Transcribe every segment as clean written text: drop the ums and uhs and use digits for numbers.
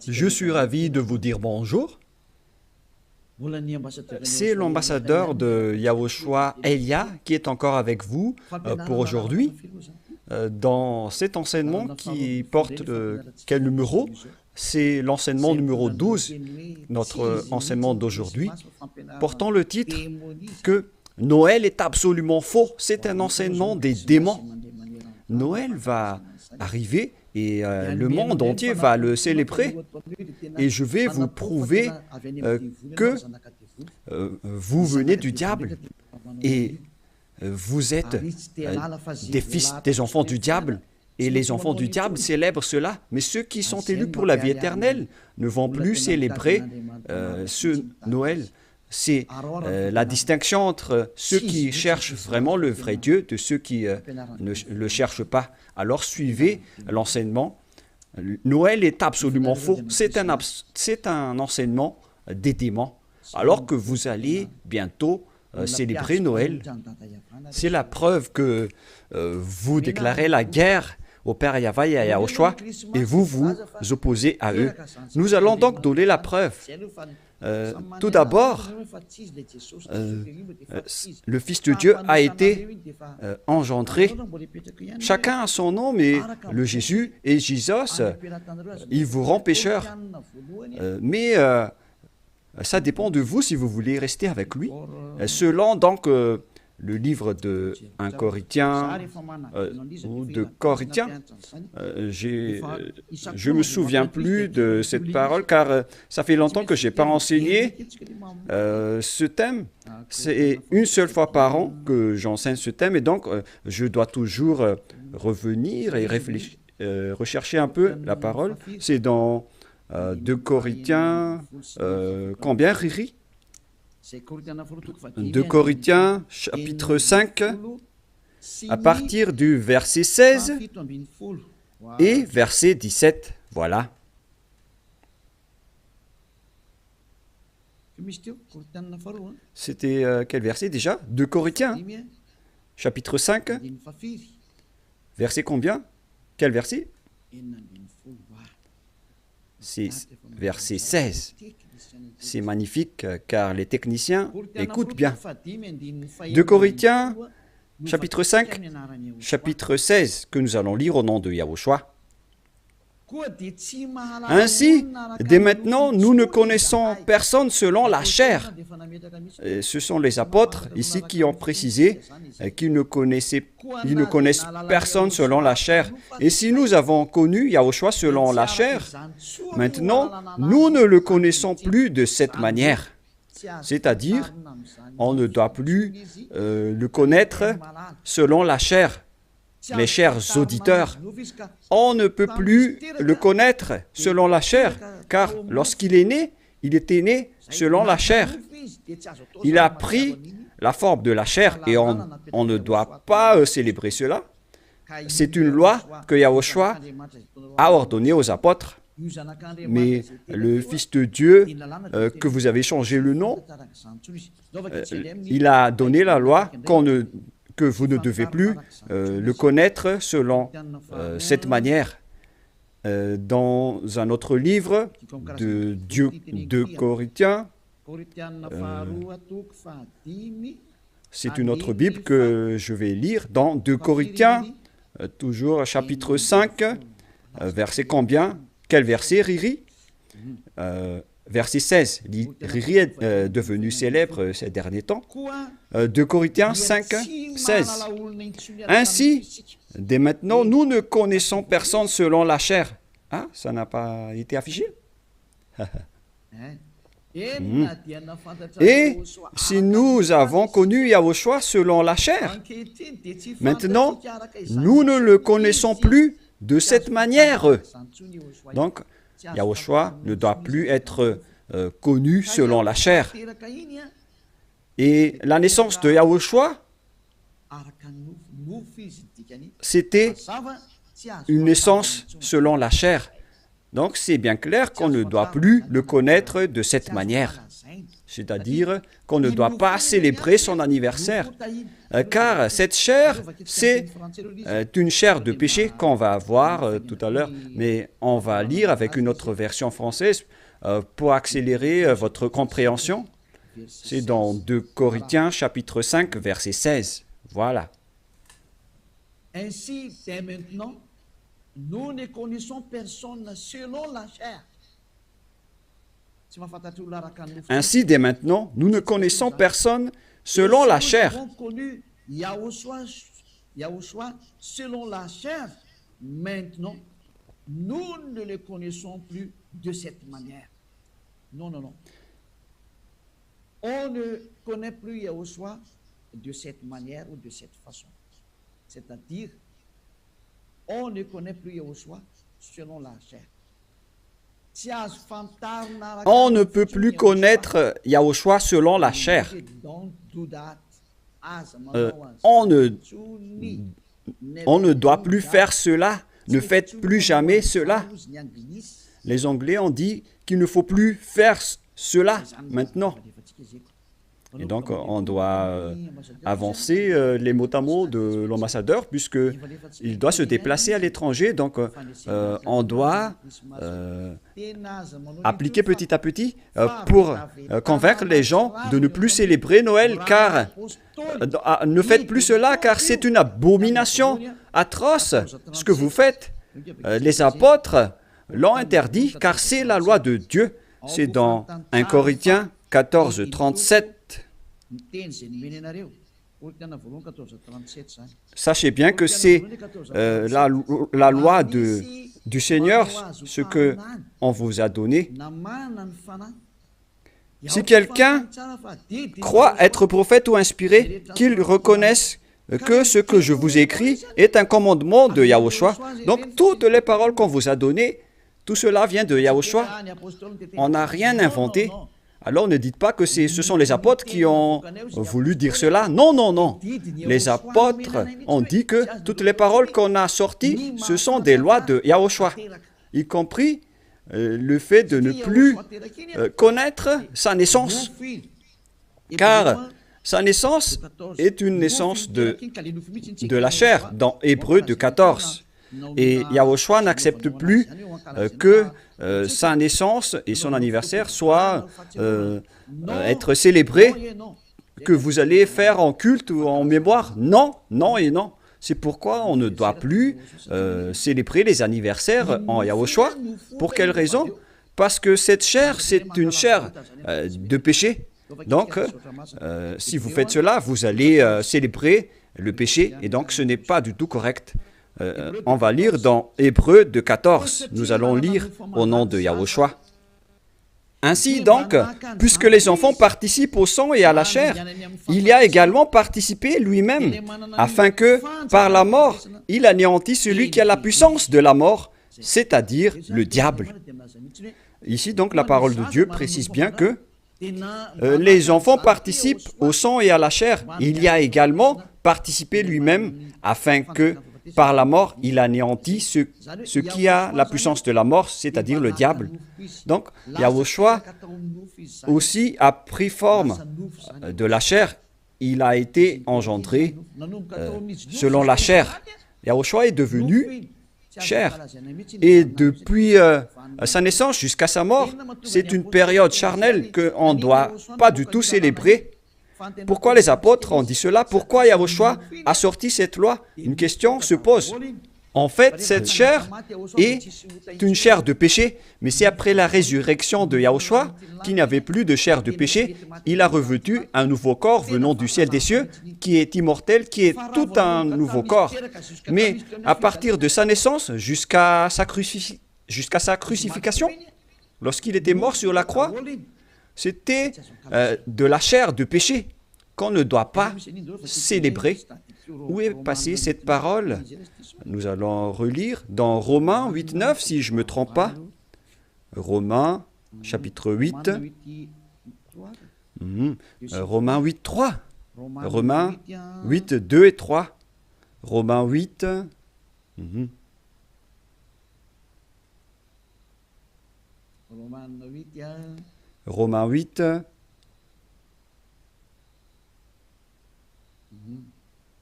Je suis ravi de vous dire bonjour. C'est l'ambassadeur de Yahushua, Elia, qui est encore avec vous pour aujourd'hui. Dans cet enseignement qui porte quel numéro? C'est l'enseignement numéro 12, notre enseignement d'aujourd'hui, portant le titre que Noël est absolument faux. C'est un enseignement des démons. Noël va arriver et le monde entier va le célébrer. Et je vais vous prouver que vous venez du diable et vous êtes des enfants du diable. Et les enfants du diable célèbrent cela. Mais ceux qui sont élus pour la vie éternelle ne vont plus célébrer ce Noël. C'est la distinction entre ceux qui cherchent vraiment le vrai Dieu de ceux qui ne le cherchent pas. Alors suivez l'enseignement. Noël est absolument faux. C'est un enseignement des démons. Alors que vous allez bientôt célébrer Noël, c'est la preuve que vous déclarez la guerre au Père Yahweh et à Yahushua et vous vous opposez à eux. Nous allons donc donner la preuve. Tout d'abord, le Fils de Dieu a été engendré. Chacun a son nom, mais le Jésus et Jésus, ils vous rendent pécheurs. Mais ça dépend de vous si vous voulez rester avec lui. Selon donc le livre de 1 Corinthiens ou de Corinthiens, je ne me souviens plus de cette parole car ça fait longtemps que je n'ai pas enseigné ce thème. C'est une seule fois par an que j'enseigne ce thème et donc je dois toujours revenir et réfléchir, rechercher un peu la parole. C'est dans 2 Corinthiens, combien, Riri? 2 Corinthiens, chapitre 5, à partir du verset 16 et verset 17. Voilà. C'était quel verset déjà? 2 Corinthiens, chapitre 5, verset combien? Quel verset? C'est verset 16. C'est magnifique car les techniciens écoutent bien. 2 Corinthiens, chapitre 5, chapitre 16, que nous allons lire au nom de Yahushua. Ainsi, dès maintenant, nous ne connaissons personne selon la chair. Et ce sont les apôtres ici qui ont précisé qu'ils ne connaissent personne selon la chair. Et si nous avons connu Yahushua selon la chair, maintenant, nous ne le connaissons plus de cette manière. C'est-à-dire, on ne doit plus le connaître selon la chair. Mes chers auditeurs, on ne peut plus le connaître selon la chair, car lorsqu'il est né, il était né selon la chair. Il a pris la forme de la chair et on ne doit pas célébrer cela. C'est une loi que Yahushua a ordonnée aux apôtres. Mais le Fils de Dieu, que vous avez changé le nom, il a donné la loi que vous ne devez plus le connaître selon cette manière. Dans un autre livre de Corinthiens, c'est une autre Bible que je vais lire dans 2 Corinthiens, toujours chapitre 5, verset combien? Quel verset, Riri? Verset 16. Riri est devenu célèbre ces derniers temps. 2 Corinthiens 5, 16. Ainsi, dès maintenant, nous ne connaissons personne selon la chair. Ah, ça n'a pas été affiché? Et si nous avons connu Yahushua selon la chair, maintenant, nous ne le connaissons plus de cette manière. Donc, Yahushua ne doit plus être connu selon la chair. Et la naissance de Yahushua, c'était une naissance selon la chair. Donc c'est bien clair qu'on ne doit plus le connaître de cette manière. c'est-à-dire qu'on ne doit pas célébrer son anniversaire, car cette chair, c'est une chair de péché qu'on va voir tout à l'heure, mais on va lire avec une autre version française pour accélérer votre compréhension. C'est dans 2 Corinthiens chapitre 5, verset 16. Voilà. Ainsi, dès maintenant, nous ne connaissons personne selon la chair. Ainsi, dès maintenant, nous ne connaissons personne selon la chair. Nous avons connu Yahushua selon la chair. Maintenant, nous ne le connaissons plus de cette manière. Non, non, non. On ne connaît plus Yahushua de cette manière ou de cette façon. C'est-à-dire, on ne connaît plus Yahushua selon la chair. On ne peut plus connaître Yahushua selon la chair. On ne doit plus faire cela. Ne faites plus jamais cela. Les Anglais ont dit qu'il ne faut plus faire cela maintenant. Et donc, on doit avancer les mots à mots de l'ambassadeur, puisqu'il doit se déplacer à l'étranger. Donc, on doit appliquer petit à petit pour convaincre les gens de ne plus célébrer Noël, car ne faites plus cela, car c'est une abomination atroce ce que vous faites. Les apôtres l'ont interdit, car c'est la loi de Dieu. C'est dans 1 Corinthiens 14, 37. Sachez bien que c'est la loi du Seigneur, ce qu'on vous a donné. Si quelqu'un croit être prophète ou inspiré, qu'il reconnaisse que ce que je vous écris est un commandement de Yahushua. Donc, toutes les paroles qu'on vous a données, tout cela vient de Yahushua. On n'a rien inventé. Alors ne dites pas que ce sont les apôtres qui ont voulu dire cela. Non, non, non. Les apôtres ont dit que toutes les paroles qu'on a sorties, ce sont des lois de Yahushua, y compris le fait de ne plus connaître sa naissance. Car sa naissance est une naissance de la chair, dans Hébreux 2,14. Et Yahushua n'accepte plus que sa naissance et son anniversaire soient être célébrés, que vous allez faire en culte ou en mémoire. Non, non et non. C'est pourquoi on ne doit plus célébrer les anniversaires en Yahushua. Pour quelle raison? Parce que cette chair, c'est une chair de péché. Donc, si vous faites cela, vous allez célébrer le péché, et donc ce n'est pas du tout correct. On va lire dans Hébreux 2,14. Nous allons lire au nom de Yahushua. Ainsi donc, puisque les enfants participent au sang et à la chair, il y a également participé lui-même, afin que, par la mort, il anéantisse celui qui a la puissance de la mort, c'est-à-dire le diable. Ici donc, la parole de Dieu précise bien que les enfants participent au sang et à la chair. Il y a également participé lui-même, afin que, par la mort, il anéantit ce qui a la puissance de la mort, c'est-à-dire le diable. Donc, Yahushua aussi a pris forme de la chair. Il a été engendré selon la chair. Yahushua est devenu chair. Et depuis sa naissance jusqu'à sa mort, c'est une période charnelle qu'on ne doit pas du tout célébrer. Pourquoi les apôtres ont dit cela? Pourquoi Yahushua a sorti cette loi? Une question se pose. En fait, cette chair est une chair de péché, mais c'est après la résurrection de Yahushua qu'il n'y avait plus de chair de péché. Il a revêtu un nouveau corps venant du ciel des cieux, qui est immortel, qui est tout un nouveau corps. Mais à partir de sa naissance jusqu'à sa crucifixion, lorsqu'il était mort sur la croix, c'était de la chair de péché qu'on ne doit pas célébrer. Où est passée cette parole? Nous allons relire dans Romains 8,9, si je ne me trompe pas. Romains, chapitre 8. Romains 8,3. Romains 8, 2 et 3. Romains 8. Romains 8,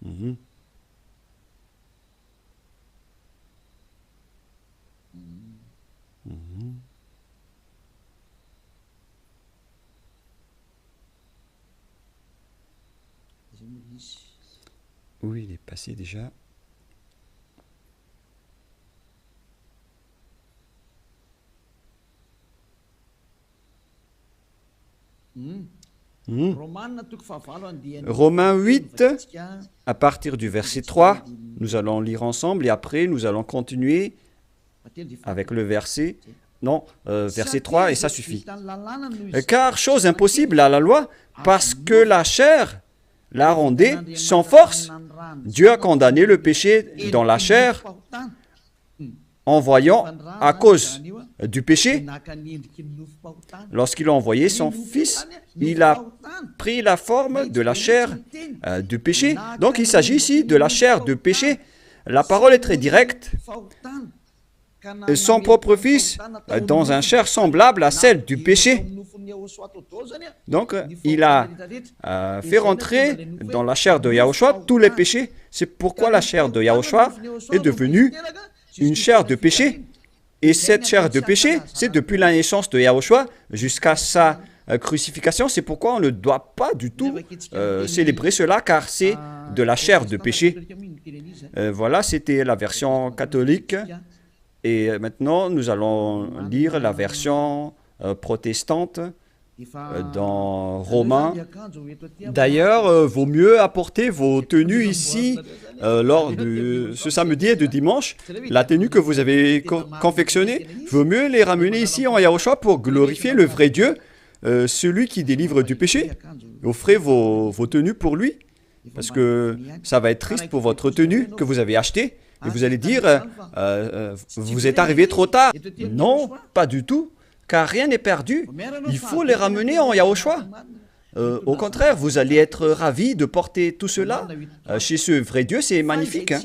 Mhm. Mhm. Oui, il est passé déjà. Mhm. Romains 8, à partir du verset 3, nous allons lire ensemble et après nous allons continuer avec le verset, non, verset 3 et ça suffit. Car chose impossible à la loi, parce que la chair la rendait sans force. Dieu a condamné le péché dans la chair en voyant, à cause du péché, lorsqu'il a envoyé son Fils, il a pris la forme de la chair du péché. Donc il s'agit ici de la chair de péché. La parole est très directe. Son propre Fils dans une chair semblable à celle du péché. Donc il a fait rentrer dans la chair de Yahushua tous les péchés. C'est pourquoi la chair de Yahushua est devenue une chair de péché. Et cette chair de péché, c'est depuis la naissance de Yahushua jusqu'à sa crucifixion. C'est pourquoi on ne doit pas du tout célébrer cela, car c'est de la chair de péché. Voilà, c'était la version catholique. Et maintenant, nous allons lire la version protestante dans Romains. D'ailleurs, vaut mieux apporter vos tenues ici lors de ce samedi et de dimanche. La tenue que vous avez confectionnée, vaut mieux les ramener ici en Yahushua pour glorifier le vrai Dieu, celui qui délivre du péché. Offrez vos tenues pour lui, parce que ça va être triste pour votre tenue que vous avez achetée. Et vous allez dire, vous êtes arrivé trop tard. Non, pas du tout, car rien n'est perdu. Il faut les ramener en Yahushua. Au contraire, vous allez être ravis de porter tout cela chez ce vrai Dieu, c'est magnifique. Hein?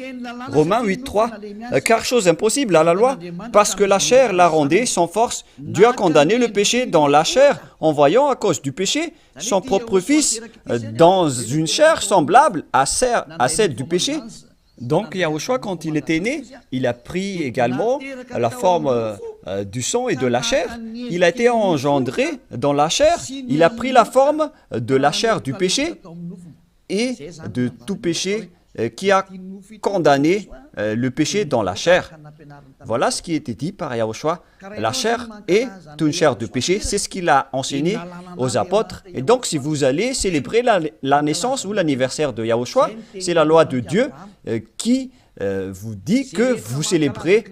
Romains 8.3, car chose impossible à la loi, parce que la chair la rendait sans force. Dieu a condamné le péché dans la chair, en voyant à cause du péché son propre Fils dans une chair semblable à celle du péché. Donc Yahushua, quand il était né, il a pris également la forme du sang et de la chair. Il a été engendré dans la chair. Il a pris la forme de la chair du péché et de tout péché qui a condamné le péché dans la chair. Voilà ce qui était dit par Yahushua. La chair est une chair de péché. C'est ce qu'il a enseigné aux apôtres. Et donc, si vous allez célébrer la naissance ou l'anniversaire de Yahushua, c'est la loi de Dieu qui vous dit que vous célébrez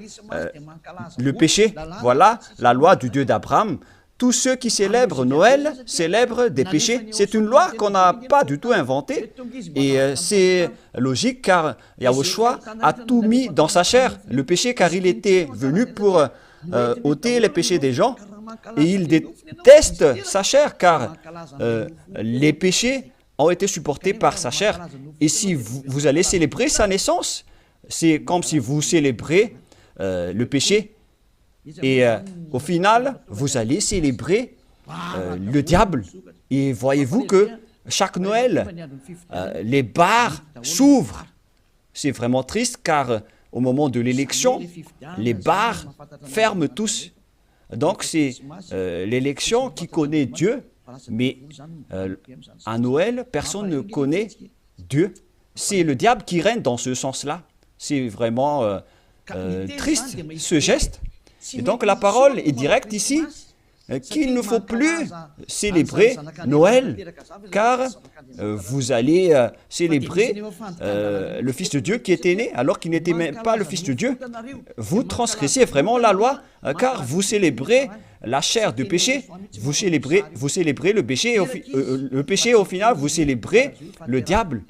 le péché. Voilà la loi du Dieu d'Abraham. Tous ceux qui célèbrent Noël célèbrent des péchés. C'est une loi qu'on n'a pas du tout inventée. Et c'est logique car Yahushua a tout mis dans sa chair, le péché, car il était venu pour ôter les péchés des gens. Et il déteste sa chair car les péchés ont été supportés par sa chair. Et si vous allez célébrer sa naissance, c'est comme si vous célébrez le péché. Et au final, vous allez célébrer le diable. Et voyez-vous que chaque Noël, les bars s'ouvrent. C'est vraiment triste car au moment de l'élection, les bars ferment tous. Donc c'est l'élection qui connaît Dieu, mais à Noël, personne ne connaît Dieu. C'est le diable qui règne dans ce sens-là. C'est vraiment triste ce geste. Et donc la parole est directe ici, qu'il ne faut plus célébrer Noël, car vous allez célébrer le Fils de Dieu qui était né, alors qu'il n'était même pas le Fils de Dieu. Vous transgressez vraiment la loi, car vous célébrez la chair du péché, vous célébrez le péché, au final, vous célébrez le diable.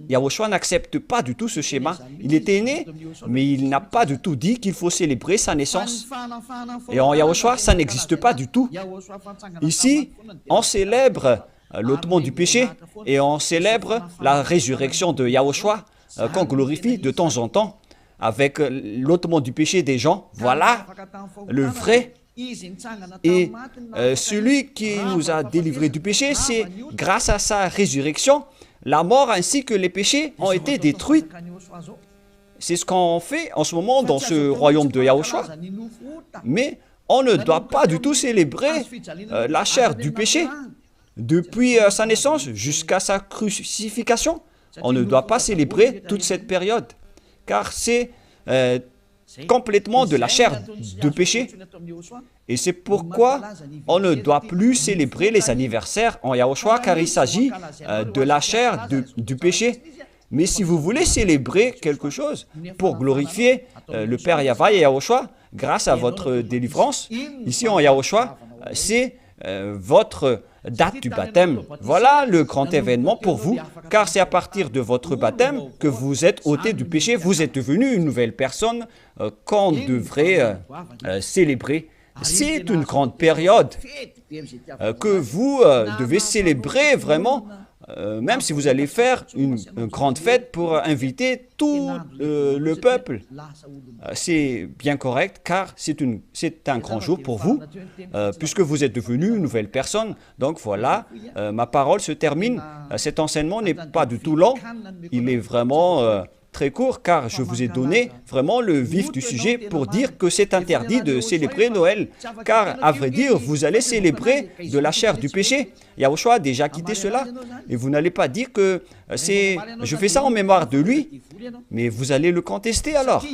Yahushua n'accepte pas du tout ce schéma. Il était né, mais il n'a pas du tout dit qu'il faut célébrer sa naissance. Et en Yahushua, ça n'existe pas du tout. Ici, on célèbre l'ôtement du péché et on célèbre la résurrection de Yahushua qu'on glorifie de temps en temps avec l'ôtement du péché des gens. Voilà le vrai. Et celui qui nous a délivrés du péché, c'est grâce à sa résurrection la mort ainsi que les péchés ont été détruits. C'est ce qu'on fait en ce moment dans ce royaume de Yahushua. Mais on ne doit pas du tout célébrer la chair du péché. Depuis sa naissance jusqu'à sa crucifixion, on ne doit pas célébrer toute cette période, car c'est complètement de la chair de péché. Et c'est pourquoi on ne doit plus célébrer les anniversaires en Yahushua, car il s'agit de la chair du péché. Mais si vous voulez célébrer quelque chose pour glorifier le Père Yahva et Yahushua, grâce à votre délivrance, ici en Yahushua, c'est votre date du baptême. Voilà le grand événement pour vous, car c'est à partir de votre baptême que vous êtes ôté du péché, vous êtes devenu une nouvelle personne qu'on devrait célébrer. C'est une grande période que vous devez célébrer vraiment, même si vous allez faire une grande fête pour inviter tout le peuple. C'est bien correct, car c'est un grand jour pour vous, puisque vous êtes devenu une nouvelle personne. Donc voilà, ma parole se termine. Cet enseignement n'est pas du tout long, il est vraiment très court, car je vous ai donné vraiment le vif du sujet pour dire que c'est interdit de célébrer Noël, car à vrai dire, vous allez célébrer de la chair du péché. Yahushua a déjà quitté cela, et vous n'allez pas dire que je fais ça en mémoire de lui, mais vous allez le contester alors.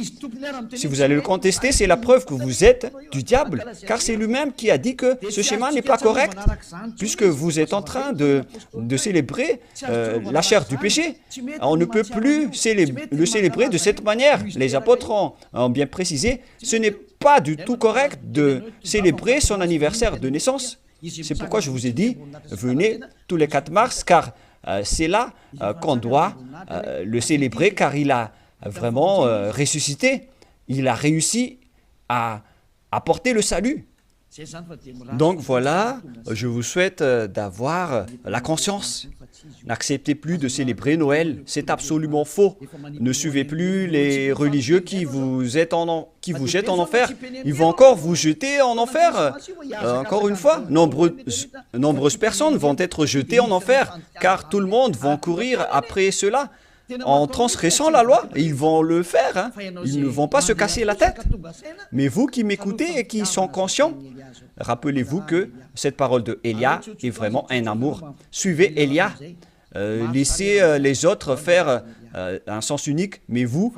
Si vous allez le contester, c'est la preuve que vous êtes du diable, car c'est lui-même qui a dit que ce schéma n'est pas correct, puisque vous êtes en train de célébrer la chair du péché. On ne peut plus le célébrer de cette manière. Les apôtres ont bien précisé, ce n'est pas du tout correct de célébrer son anniversaire de naissance. C'est pourquoi je vous ai dit, venez tous les 4 mars, car c'est là qu'on doit le célébrer, car il a vraiment ressuscité. Il a réussi à apporter le salut. Donc voilà, je vous souhaite d'avoir la conscience. N'acceptez plus de célébrer Noël, c'est absolument faux. Ne suivez plus les religieux qui vous jettent en enfer. Ils vont encore vous jeter en enfer. Encore une fois, nombreuses personnes vont être jetées en enfer, car tout le monde va courir après cela. En transgressant la loi, ils vont le faire, hein. Ils ne vont pas se casser la tête. Mais vous qui m'écoutez et qui sont conscients, rappelez-vous que cette parole de Élia est vraiment un amour. Suivez Élia, laissez les autres faire un sens unique, mais vous,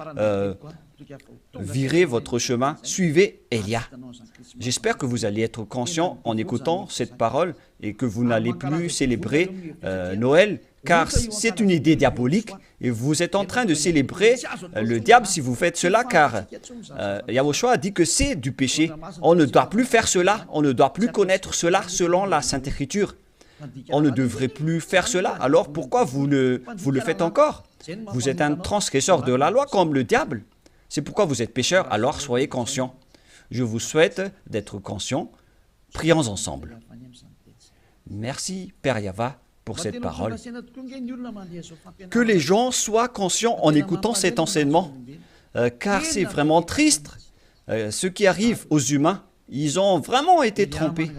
virez votre chemin, suivez Élia. J'espère que vous allez être conscients en écoutant cette parole et que vous n'allez plus célébrer Noël, car c'est une idée diabolique et vous êtes en train de célébrer le diable si vous faites cela, car Yahushua a dit que c'est du péché. On ne doit plus faire cela, on ne doit plus connaître cela selon la Sainte Écriture. On ne devrait plus faire cela, alors pourquoi vous le faites encore? Vous êtes un transgresseur de la loi comme le diable. C'est pourquoi vous êtes pécheur, alors soyez conscients. Je vous souhaite d'être conscients. Prions ensemble. Merci, Père Yahva, pour cette parole. Que les gens soient conscients en écoutant cet enseignement, car c'est vraiment triste. Ce qui arrive aux humains, ils ont vraiment été trompés.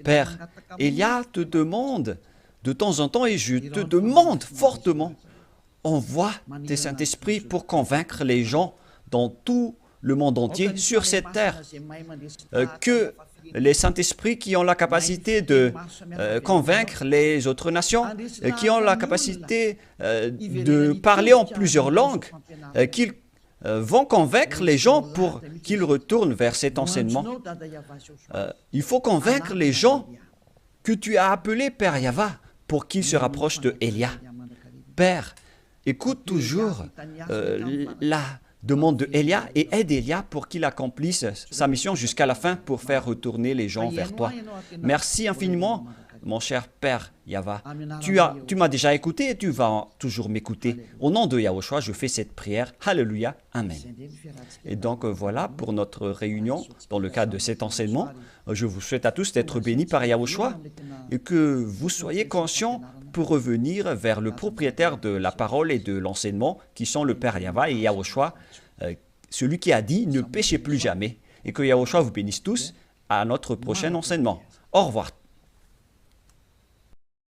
Père, Élia te demande de temps en temps, et je te demande fortement, envoie tes Saint-Esprit pour convaincre les gens dans tout le monde entier, sur cette terre, que les Saint-Esprits qui ont la capacité de convaincre les autres nations, qui ont la capacité de parler en plusieurs langues, qu'ils vont convaincre les gens pour qu'ils retournent vers cet enseignement. Il faut convaincre les gens que tu as appelés Père Yahva pour qu'ils se rapprochent de Élia. Père, écoute toujours la demande de Élia et aide Élia pour qu'il accomplisse sa mission jusqu'à la fin pour faire retourner les gens vers toi. Merci infiniment, mon cher Père Yahva. Tu m'as déjà écouté et tu vas toujours m'écouter. Au nom de Yahushua, je fais cette prière. Alléluia. Amen. Et donc voilà pour notre réunion dans le cadre de cet enseignement. Je vous souhaite à tous d'être bénis par Yahushua et que vous soyez conscients pour revenir vers le propriétaire de la parole et de l'enseignement, qui sont le Père Yahva et Yahushua, celui qui a dit « Ne péchez plus jamais ». Et que Yahushua vous bénisse tous à notre prochain enseignement. Au revoir.